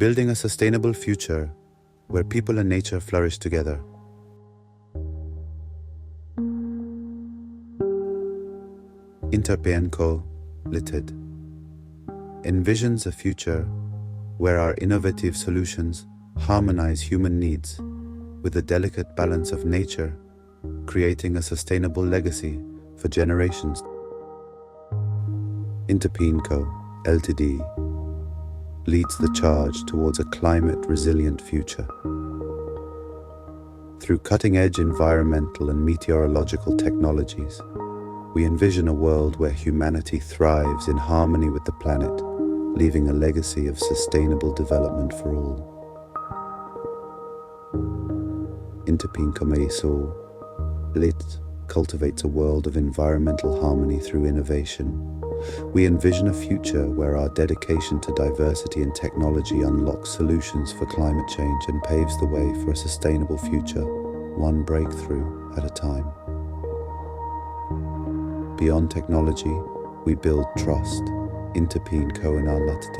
building a sustainable future where people and nature flourish together. Interpeen Co. Limited envisions a future where our innovative solutions harmonize human needs with the delicate balance of nature, creating a sustainable legacy for generations. Interpeen Co. Ltd. leads the charge towards a climate-resilient future. Through cutting-edge environmental and meteorological technologies, we envision a world where humanity thrives in harmony with the planet, leaving a legacy of sustainable development for all. Interpeen Co. cultivates a world of environmental harmony through innovation. We envision a future where our dedication to diversity and technology unlocks solutions for climate change and paves the way for a sustainable future, one breakthrough at a time. Beyond technology, we build trust. Interpeen Co. Ltd.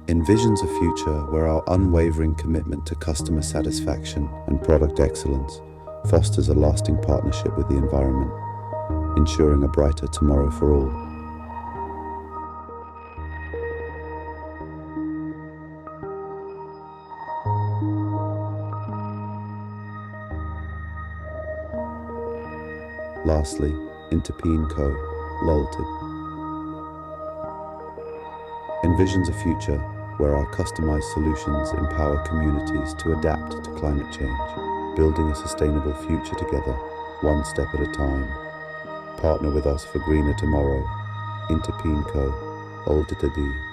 envisions a future where our unwavering commitment to customer satisfaction and product excellence fosters a lasting partnership with the environment, ensuring a brighter tomorrow for all. Lastly, Interpeen Co. Ltd. envisions a future where our customized solutions empower communities to adapt to climate change, building a sustainable future together, one step at a time. Partner with us for greener tomorrow. Interpeen Co. Ltd.